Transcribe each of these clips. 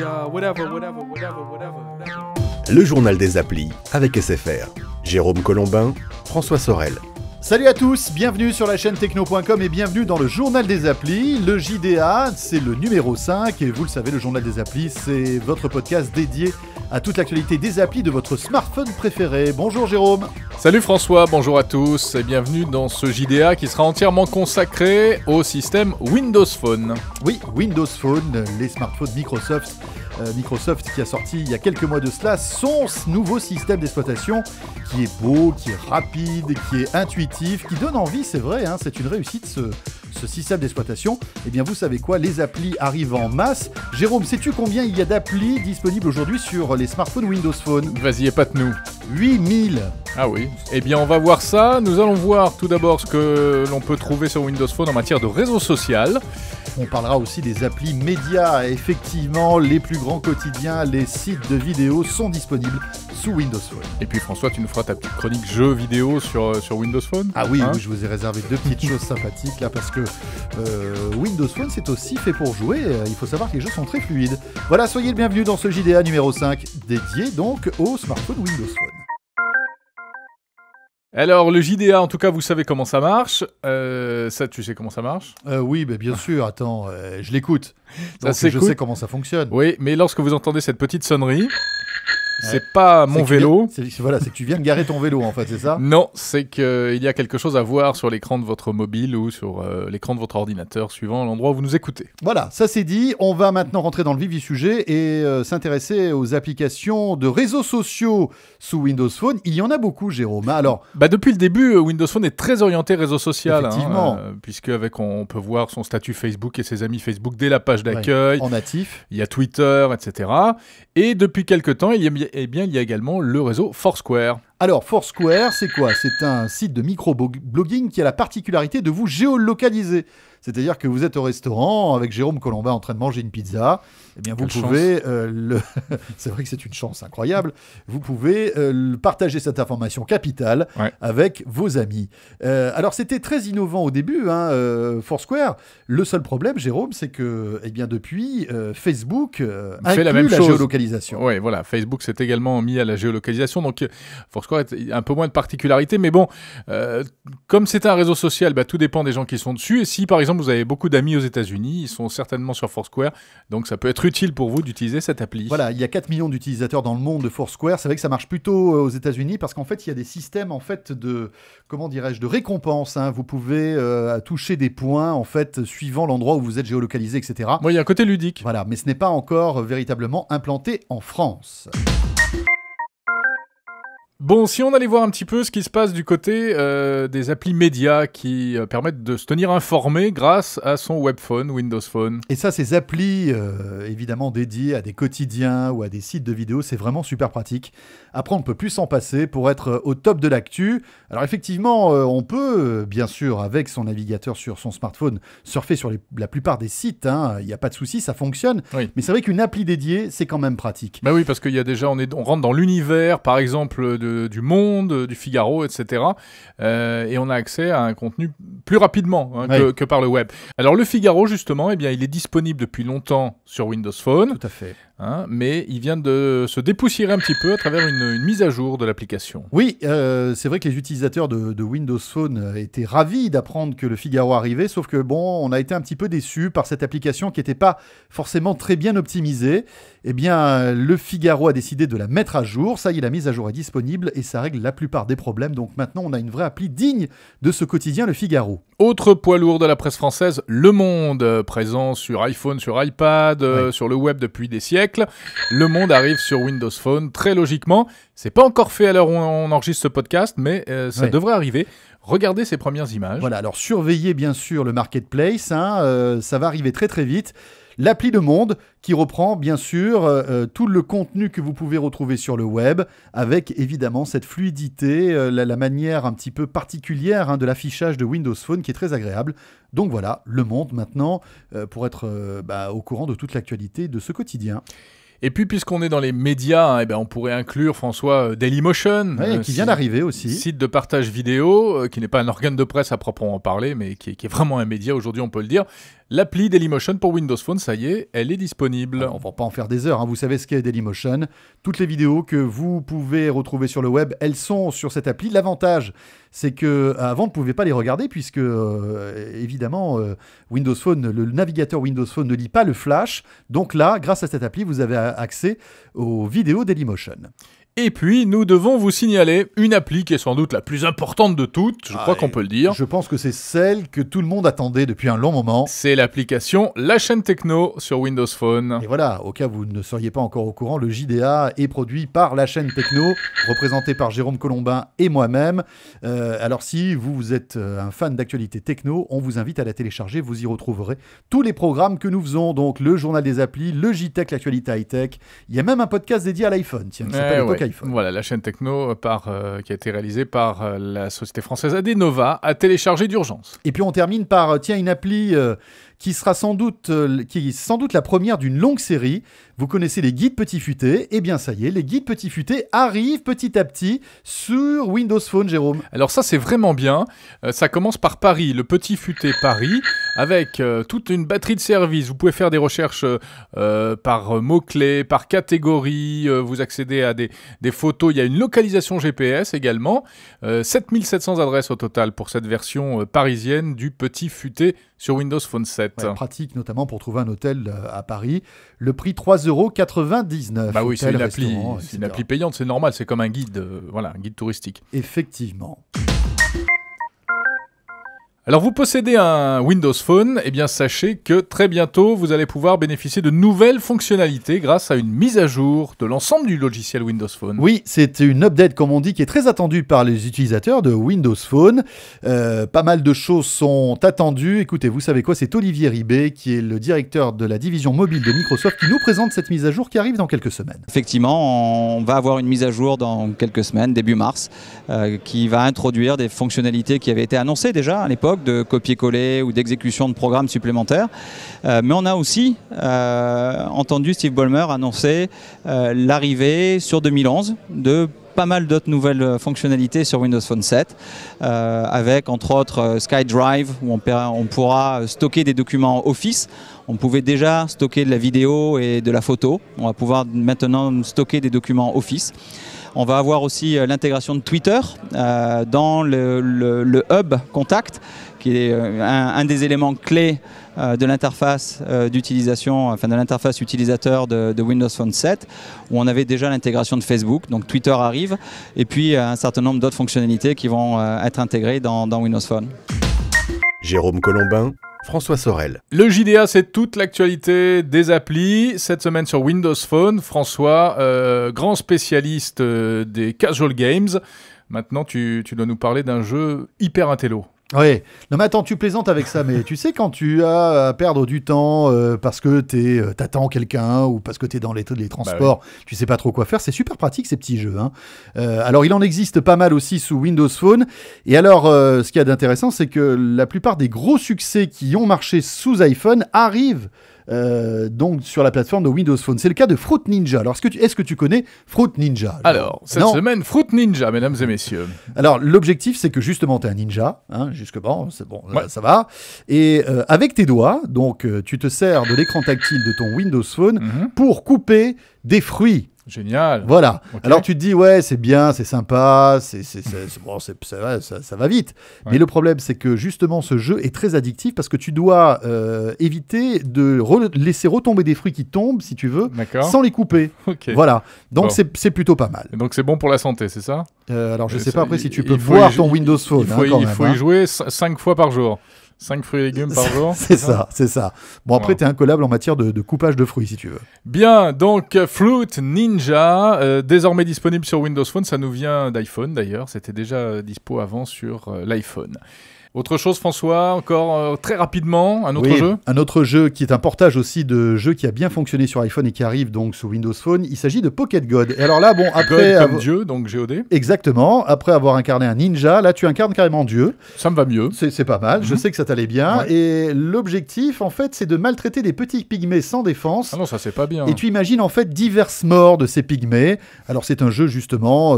media, whatever, whatever, whatever, whatever, whatever. Le journal des applis avec SFR. Jérôme Colombin, François Sorel. Salut à tous, bienvenue sur la chaîne techno.com et bienvenue dans le journal des applis. Le JDA, c'est le numéro 5 et vous le savez, le journal des applis, c'est votre podcast dédié à toute l'actualité des applis de votre smartphone préféré. Bonjour Jérôme. Salut François, bonjour à tous et bienvenue dans ce JDA qui sera entièrement consacré au système Windows Phone. Oui, Windows Phone, les smartphones Microsoft qui a sorti il y a quelques mois de cela son nouveau système d'exploitation qui est beau, qui est rapide, qui est intuitif, qui donne envie, c'est vrai, hein, c'est une réussite ce système d'exploitation. Eh bien vous savez quoi, les applis arrivent en masse. Jérôme, sais-tu combien il y a d'applis disponibles aujourd'hui sur les smartphones Windows Phone ? Vas-y, épate-nous. 8000. Ah oui. Eh bien on va voir ça. Nous allons voir tout d'abord ce que l'on peut trouver sur Windows Phone en matière de réseau social. On parlera aussi des applis médias. Effectivement, les plus grands quotidiens, les sites de vidéos sont disponibles sous Windows Phone. Et puis François, tu nous feras ta petite chronique jeux vidéo sur Windows Phone. Ah oui, oui, je vous ai réservé deux petites choses sympathiques là parce que Windows Phone c'est aussi fait pour jouer. Il faut savoir que les jeux sont très fluides. Voilà, soyez le bienvenu dans ce JDA numéro 5 dédié donc au smartphone Windows Phone. Alors, le JDA, en tout cas, vous savez comment ça marche. Ça, tu sais comment ça marche ? Oui, bah, bien sûr. Attends, je l'écoute. Donc, Ça je sais comment ça fonctionne. Oui, mais lorsque vous entendez cette petite sonnerie, c'est pas mon vélo. C'est que tu viens de garer ton vélo, en fait, c'est ça ? Non, c'est qu'il y a quelque chose à voir sur l'écran de votre mobile ou sur l'écran de votre ordinateur, suivant l'endroit où vous nous écoutez. Voilà, ça c'est dit. On va maintenant rentrer dans le vif du sujet et s'intéresser aux applications de réseaux sociaux sous Windows Phone. Il y en a beaucoup, Jérôme. Alors, depuis le début, Windows Phone est très orienté réseau social. Effectivement. Puisque on peut voir son statut Facebook et ses amis Facebook dès la page d'accueil. En natif. Il y a Twitter, etc. Et depuis quelques temps, il y a également le réseau Foursquare. Alors, Foursquare, c'est quoi ? C'est un site de micro-blogging qui a la particularité de vous géolocaliser. C'est-à-dire que vous êtes au restaurant avec Jérôme Colombin en train de manger une pizza. Eh bien, vous pouvez... c'est vrai que c'est une chance incroyable. Vous pouvez partager cette information capitale avec vos amis. Alors, c'était très innovant au début, Foursquare. Le seul problème, Jérôme, c'est que depuis, Facebook inclut la géolocalisation. Oui, voilà. Facebook s'est également mis à la géolocalisation. Donc, Foursquare a un peu moins de particularité. Mais bon, comme c'est un réseau social, tout dépend des gens qui sont dessus. Et si, par exemple, vous avez beaucoup d'amis aux États-Unis, ils sont certainement sur Foursquare. Donc, ça peut être utile pour vous d'utiliser cette appli. Voilà, il y a 4 millions d'utilisateurs dans le monde de Foursquare. C'est vrai que ça marche plutôt aux États-Unis parce qu'en fait, il y a des systèmes de récompense. Vous pouvez toucher des points en fait suivant l'endroit où vous êtes géolocalisé, etc. Oui, il y a un côté ludique. Voilà, mais ce n'est pas encore véritablement implanté en France. Bon, si on allait voir un petit peu ce qui se passe du côté des applis médias qui permettent de se tenir informé grâce à son webphone, Windows Phone. Et ça, ces applis, évidemment dédiées à des quotidiens ou à des sites de vidéos, c'est vraiment super pratique. Après, on ne peut plus s'en passer pour être au top de l'actu. Alors effectivement, on peut, bien sûr, avec son navigateur sur son smartphone, surfer sur la plupart des sites. Il n'y a pas de souci, ça fonctionne. Oui. Mais c'est vrai qu'une appli dédiée, c'est quand même pratique. Bah oui, parce qu'il y a déjà, on rentre dans l'univers, par exemple, du Monde, du Figaro, etc. Et on a accès à un contenu plus rapidement que par le web. Alors le Figaro, justement, il est disponible depuis longtemps sur Windows Phone. Tout à fait. Mais il vient de se dépoussiérer un petit peu à travers une mise à jour de l'application. Oui, c'est vrai que les utilisateurs de Windows Phone étaient ravis d'apprendre que le Figaro arrivait, sauf que on a été un petit peu déçus par cette application qui n'était pas forcément très bien optimisée. Eh bien, le Figaro a décidé de la mettre à jour. Ça y est, la mise à jour est disponible et ça règle la plupart des problèmes. Donc maintenant, on a une vraie appli digne de ce quotidien, le Figaro. Autre poids lourd de la presse française, Le Monde, présent sur iPhone, sur iPad, sur le web depuis des siècles. Le Monde arrive sur Windows Phone, très logiquement. C'est pas encore fait à l'heure où on enregistre ce podcast, mais ça devrait arriver. Regardez ces premières images. Voilà, alors surveillez bien sûr le marketplace, ça va arriver très très vite. L'appli Le Monde qui reprend bien sûr tout le contenu que vous pouvez retrouver sur le web avec évidemment cette fluidité, la manière un petit peu particulière de l'affichage de Windows Phone qui est très agréable. Donc voilà, Le Monde maintenant pour être au courant de toute l'actualité de ce quotidien. Et puis, puisqu'on est dans les médias, on pourrait inclure, François, Dailymotion. Qui vient d'arriver aussi. Site de partage vidéo, qui n'est pas un organe de presse à proprement parler, mais qui est vraiment un média, aujourd'hui on peut le dire. L'appli Dailymotion pour Windows Phone, ça y est, elle est disponible. Alors, on va pas en faire des heures, hein. Vous savez ce qu'est Dailymotion. Toutes les vidéos que vous pouvez retrouver sur le web, elles sont sur cette appli. L'avantage, c'est que avant, on ne pouvait pas les regarder puisque, évidemment, Windows Phone, le navigateur Windows Phone ne lit pas le flash. Donc là, grâce à cette appli, vous avez accès aux vidéos Dailymotion. Et puis, nous devons vous signaler une appli qui est sans doute la plus importante de toutes, je crois qu'on peut le dire. Je pense que c'est celle que tout le monde attendait depuis un long moment. C'est l'application La Chaîne Techno sur Windows Phone. Et voilà, au cas où vous ne seriez pas encore au courant, le JDA est produit par La Chaîne Techno, représenté par Jérôme Colombin et moi-même. Alors si vous êtes un fan d'actualité techno, on vous invite à la télécharger, vous y retrouverez tous les programmes que nous faisons, donc le journal des applis, le JTech, l'actualité high-tech. Il y a même un podcast dédié à l'iPhone, tiens, qui s'appelle iPhone. Voilà, La Chaîne Techno qui a été réalisée par la société française Adenova à télécharger d'urgence. Et puis on termine par une appli qui est sans doute la première d'une longue série. Vous connaissez les guides Petit Futé. Eh bien ça y est, les guides Petit Futé arrivent petit à petit sur Windows Phone, Jérôme. Alors ça c'est vraiment bien. Ça commence par Paris, le Petit Futé Paris, avec toute une batterie de services. Vous pouvez faire des recherches par mots-clés, par catégorie. Vous accédez à des photos. Il y a une localisation GPS également. 7700 adresses au total pour cette version parisienne du Petit Futé sur Windows Phone 7. Ouais, pratique notamment pour trouver un hôtel à Paris. Le prix 3,99 €. Bah oui, c'est une appli payante, c'est normal, c'est comme un guide, un guide touristique. Effectivement. Alors vous possédez un Windows Phone, eh bien sachez que très bientôt vous allez pouvoir bénéficier de nouvelles fonctionnalités grâce à une mise à jour de l'ensemble du logiciel Windows Phone. Oui, c'est une update comme on dit qui est très attendue par les utilisateurs de Windows Phone. Pas mal de choses sont attendues. Écoutez, vous savez quoi, c'est Olivier Ribé qui est le directeur de la division mobile de Microsoft qui nous présente cette mise à jour qui arrive dans quelques semaines. Effectivement, on va avoir une mise à jour dans quelques semaines, début mars, qui va introduire des fonctionnalités qui avaient été annoncées déjà à l'époque, de copier-coller ou d'exécution de programmes supplémentaires. Mais on a aussi entendu Steve Ballmer annoncer l'arrivée sur 2011 de pas mal d'autres nouvelles fonctionnalités sur Windows Phone 7, avec entre autres SkyDrive, où on pourra stocker des documents Office. On pouvait déjà stocker de la vidéo et de la photo. On va pouvoir maintenant stocker des documents Office. On va avoir aussi l'intégration de Twitter dans le hub Contact, qui est un des éléments clés de l'interface d'utilisation, enfin de l'interface utilisateur de Windows Phone 7, où on avait déjà l'intégration de Facebook, donc Twitter arrive, et puis un certain nombre d'autres fonctionnalités qui vont être intégrées dans Windows Phone. Jérôme Colombin, François Sorel. Le JDA, c'est toute l'actualité des applis. Cette semaine sur Windows Phone, François, grand spécialiste des casual games. Maintenant, tu dois nous parler d'un jeu hyper intello. Oui, non mais attends, tu plaisantes avec ça, mais tu sais quand tu as à perdre du temps parce que t'attends quelqu'un ou parce que t'es dans les transports, bah oui. Tu sais pas trop quoi faire, c'est super pratique ces petits jeux. Hein. Alors il en existe pas mal aussi sous Windows Phone, et alors ce qu'il y a d'intéressant, c'est que la plupart des gros succès qui ont marché sous iPhone arrivent donc sur la plateforme de Windows Phone. C'est le cas de Fruit Ninja. Alors est-ce que tu connais Fruit Ninja? Alors cette semaine, Fruit Ninja, mesdames et messieurs. Alors l'objectif, c'est que justement tu es un ninja, hein, jusque-bon, c'est bon, ouais. Ça va. Et avec tes doigts, donc tu te sers de l'écran tactile de ton Windows Phone pour couper des fruits. Génial. Voilà. Okay. Alors tu te dis, ouais, c'est bien, c'est sympa, bon, ça va vite. Ouais. Mais le problème, c'est que justement, ce jeu est très addictif parce que tu dois éviter de laisser retomber des fruits qui tombent, si tu veux, sans les couper. Okay. Voilà. Donc c'est plutôt pas mal. Et donc c'est bon pour la santé, c'est ça? Alors je sais pas après si tu peux voir ton Windows Phone. Il faut y jouer 5 fois par jour. 5 fruits et légumes par jour. C'est ça. Bon, après, t'es incollable en matière de coupage de fruits, si tu veux. Bien, donc Fruit Ninja, désormais disponible sur Windows Phone. Ça nous vient d'iPhone, d'ailleurs. C'était déjà dispo avant sur l'iPhone. Autre chose, François, encore très rapidement, un autre jeu? Un autre jeu qui est un portage aussi de jeu qui a bien fonctionné sur iPhone et qui arrive donc sous Windows Phone. Il s'agit de Pocket God. Et alors là, bon, après... God comme Dieu, donc G-O-D. Exactement. Après avoir incarné un ninja, là, tu incarnes carrément Dieu. Ça me va mieux. C'est pas mal. Je sais que ça t'allait bien. Ouais. Et l'objectif, en fait, c'est de maltraiter des petits pygmées sans défense. Ah non, ça, c'est pas bien. Et tu imagines, en fait, diverses morts de ces pygmées. Alors, c'est un jeu, justement,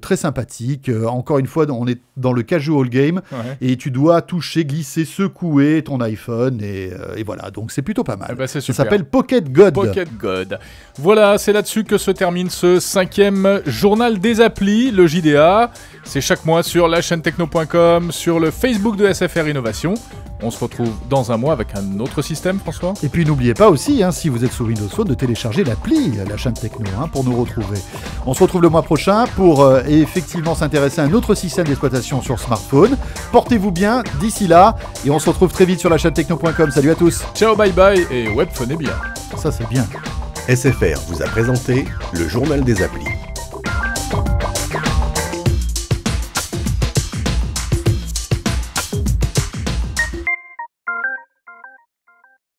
très sympathique. Encore une fois, on est dans le casual game. Ouais. Et tu dois toucher, glisser, secouer ton iPhone et voilà, donc c'est plutôt pas mal. Eh ben, c'est Ça super. s'appelle Pocket God. Pocket God. Voilà, c'est là-dessus que se termine ce 5e journal des applis, le JDA. C'est chaque mois sur la chaîne techno.com, sur le Facebook de SFR Innovation. On se retrouve dans un mois avec un autre système, François. Et puis n'oubliez pas aussi, si vous êtes sous Windows Phone, de télécharger l'appli, la chaîne Techno, pour nous retrouver. On se retrouve le mois prochain pour effectivement s'intéresser à un autre système d'exploitation sur smartphone. Portez-vous bien d'ici là, et on se retrouve très vite sur la chaîne techno.com. Salut à tous. Ciao, bye bye, et webphonez bien. Ça c'est bien. SFR vous a présenté le journal des applis.